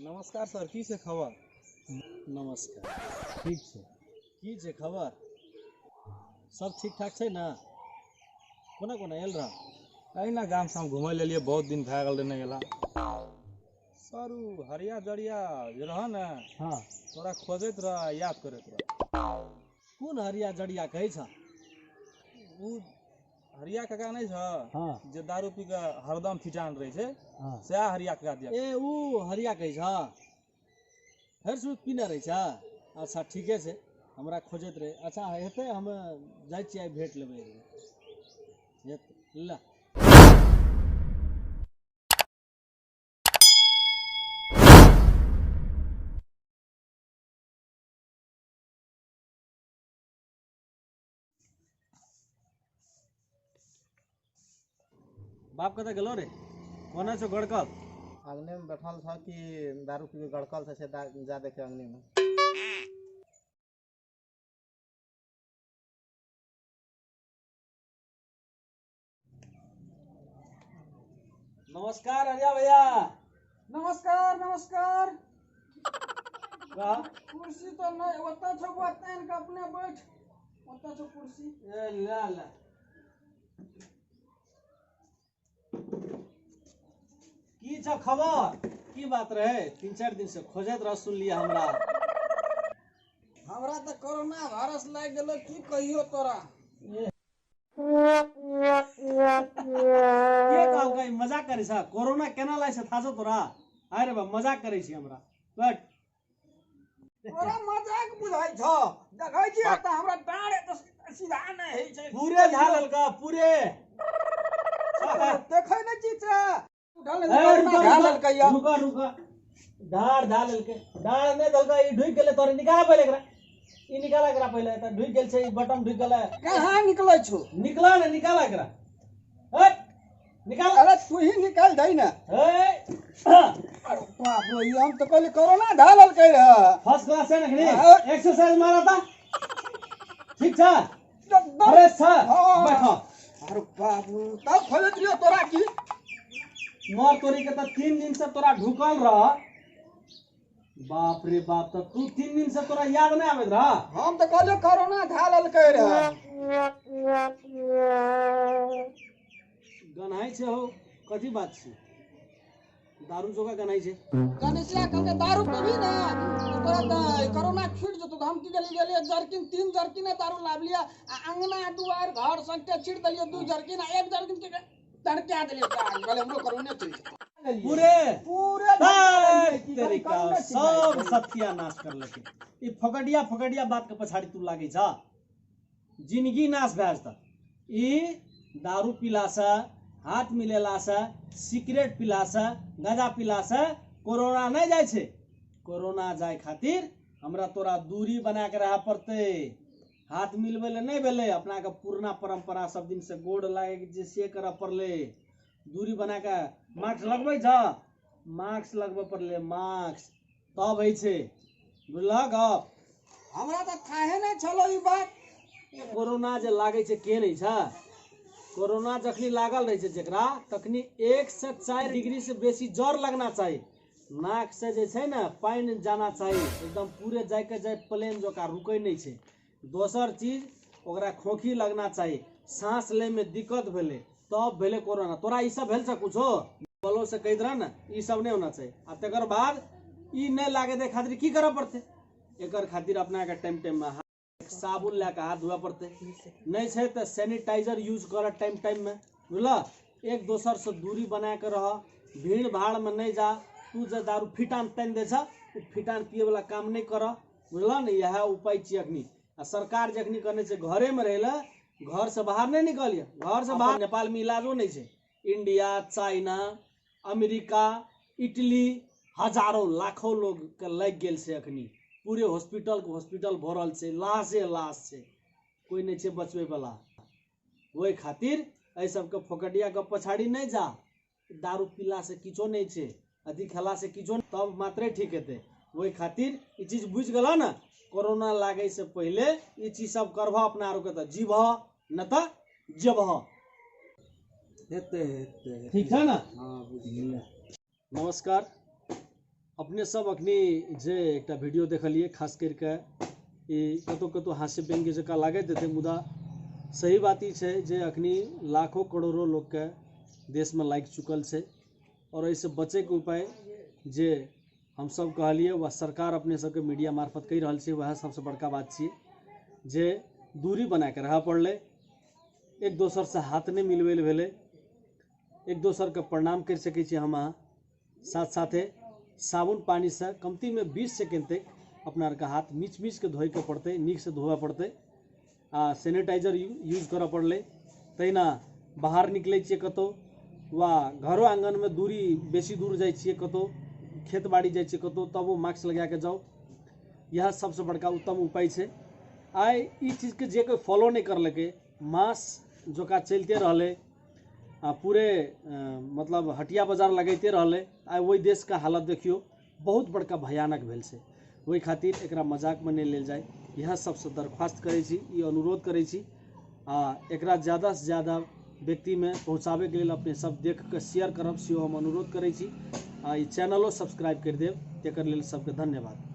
नमस्कार सर, की छै खबर? नमस्कार। ठीक छै। की छै खबर? सब ठीक ठाक छै ने? कोना कोना आयल रह? अहिना गाम शाम घुमय लेलियै, बहुत दिन भए गेल नहि गेला। सर उ हरिया जड़िया जे रह ने, हाँ। तोरा खोजैत रह, याद करैत रह। कोन हरिया जड़िया कहै छ? उ हरिया काका नहीं छ? हाँ। जे दारू पी के हरदम फिटान रहे छै, हाँ। सएह हरिया काका दिया। ए उ हरिया कहै छ? हर सुत पीने रहे छ? अच्छा ठीके छै, हमरा खोजैत रहे। अच्छा हेतै, हम जाइ छियै, भेट लेबै। ला बाप कतऽ गेलो रे? कोना छौ गड़कल? अंगने में बैठल था कि दारू पी के गड़कल था से जा देखे अंगने में। नमस्कार अरिया भैया। नमस्कार नमस्कार। का? कुर्सी तो नहीं ओता छो, बतैन के अपने बैठ। ओता छो कुर्सी। ए ला ला। की छ खबर? की बात रहे? 3-4 दिन से खोजैत रह, सुन लिया हमरा। हमरा तो कोरोना वायरस लाग गेलो, की कहियो तोरा। के कहलकै मजाक करै छ? कोरोना केना लाइ छ था छौ तोरा? अरे बा मजाक करै छी हमरा। बैठ। तोरा मजाक बुझाइ छ? देखै छी त हमरा डाँड तो सीधा नहीं है छै। पूरे झालल का पूरे। देखै नहीं छी से उठल ए, कोरोना झालल कहिया। रुका रुका। धार झालल के। डाँड नहीं दलका, ई ढुक गेले तोरे, निकाला पहिले एकरा। ई निकाला एकरा पहिले, त ढुक गेल छै, ई बटन ढुक गेले। कहां निकलै छो? निकला ने, निकाला एकरा। ए निकाल। अरे तू ही निकाल दई ना। ए अरे बाप रे, हम तो कहली कोरोना झालल कह रहा। फर्स्ट क्लास है नखनी। हाँ। एक्सरसाइज मारा था। ठीक छ? फ्रेश छ? हाँ। बैठो। अरे बाप रे, तब खोजत रियो तोरा की? मर तोरी के त 3 दिन से तोरा ढुकल रह। बाप रे बाप, त तू 3 दिन से तोरा याद नहीं आवेत रह? हम तो कहलियो कोरोना झालल कह रहा। गनाई छे हो, कथी बात छे? दारू जोगा गनाई छे। गणेशिया कहलके दारू पीबी ना तो तोरा तो कोरोना छूट जतो। तो हम की गेली गेली एक जर्किन 3 जर्किन दारू लाव लिया, आ अंगना दुआर घर सबके छिड़ दलियो 2 जर्किन, आ 1 जर्किन के तड़का देलियो। कहले हमरो कोरोना चल पूरे पूरे तरीका सब सत्यानाश कर लेके। ई फकड़िया बात के पछाड़ी तू लागे छ? जिंदगी नाश भए जता। ई दारू पिला से, हाथ मिलेला से, सिगरेट पिला से, गांजा पिला से कोरोना नहीं जाय छे। कोरोना जाय खातिर हमरा तोरा दूरी बना के रह पड़ते। हाथ मिलबे ले नहीं भेले, अपना के पुराना परंपरा सब दिन से गोड़ लागे जे से कर पड़ले। दूरी बना के मास्क लगबै छ? मास्क लगबे पड़ले, मास्क तब है छे। बुझलह गप? हमरा तो खाहे नहीं छलो ई बात। कोरोना जे लागे छे के नहीं छ? कोरोना जखनी लागल रहे छे जेकरा, तखनी 1 से 4 डिग्री से बेसी जर लगना चाहिए। नाक से जे छे ना पानी जाना चाहिए, एकदम पूरे जाय के जाय प्लेन जोका रुकै नहीं छे। दोसर चीज, ओकरा खोखी लगना चाहिए। सांस ले में दिक्कत भेले तब भेले कोरोना। तोरा ई सब भेल छ कुछो? बोलो से कह रहा ना, ई सब नहीं होना चाहिए। आ तकर बाद ई नहीं लागे दे खातिर की करे पड़ते? एकर खातिर अपना के टाइम में साबुन लेके हाथ धोए पड़ते। नहीं छे तो सैनिटाइजर यूज कर टाइम में। बुझल? एक दोसर से दूरी बना के रह, भीड़ भाड़ में नहीं जा। तू जे दारू फिटान तन दे छ, उ फिटान पिए वाला काम नहीं कर। बुझल न? यह उपाय छिए अखनी। आ सरकार जखनी करने से घरे में रहेला, घर से बाहर नहीं निकलिए। घर से बाहर नेपाल में इलाजो नहीं छे। इंडिया, चाइना, अमेरिका, इटली हजारों लाखों लोग के लग गेल से अखनी। पूरे हॉस्पिटल भरल छे, लाश छे, कोई नहीं छे बचवे वाला। वही खातिर ऐ सब के फोकटिया के पछाड़ी नहीं जा। दारू पीला से किछो नहीं छे, अथी खेला से किछो, तब मात्रे ठीक हेते। वही खातिर ई चीज बुझ गेलो ना, कोरोना लागे से पहले ई चीज सब करबह अपना आरो के, त जीवह न त जबह। हेते ठीक है ना? हां बुझ गेल। नमस्कार। अपने सब अखनी जे एकटा वीडियो देखलिए खास करके ई कतौ कतौ हास्य व्यंग्य जकाँ लागैत हेतै, मुदा सही बात ई छै जे अखनी लाखों करोड़ों लोग के देश में लागि चुकल छै और एहिसँ बचैके उपाय जे हम सब कहलिए वह सरकार अपने सबके मीडिया मार्फत कहि रहल छै, वह सबसे बड़का बात छियै जे दूरी बना के रहऽ पड़लै, एक दोसर से हाथ नहीं मिलबै लए भेलै, एक दोसर के प्रणाम कर सकै छी हम अहाँ, साथ साथे साबुन पानी से कमती में 20 सेकेंड तक अपना आर के हाथ मीच मीच के धोए के पड़ते, नीक से धोबे पड़ते, आ सैनिटाइजर यूज करऽ पड़लै। तहिना बाहर निकलै छियै कतौ वा घरो आंगन में दूरी बेसी दूर जाइ छियै कतौ, खेत बाड़ी जाइ छियै कतौ, तब वो मास्क लगा के जाओ, यह सबसे बड़का उत्तम उपाय छै। आइ ई चीज के जे कोई फॉलो नहीं करलकै, मास जोका चलते रहले, पूरे मतलब हटिया बाजार लगैते रहले, आइ वही देश का हालत देखियो बहुत बड़का भयानक भेल छै। वही खातिर एकरा मजाक में नहीं लेल जाए, यह सबसे दरख्वास्त करै छी, ई अनुरोध करै छी, एकरा ज़्यादा से ज़्यादा व्यक्ति में पहुँचाबे के लेल अपने सब देख के शेयर करब सेहो हम अनुरोध करै छी। ई चैनलो सब्सक्राइब कर देब, तेकर लेल सबके धन्यवाद।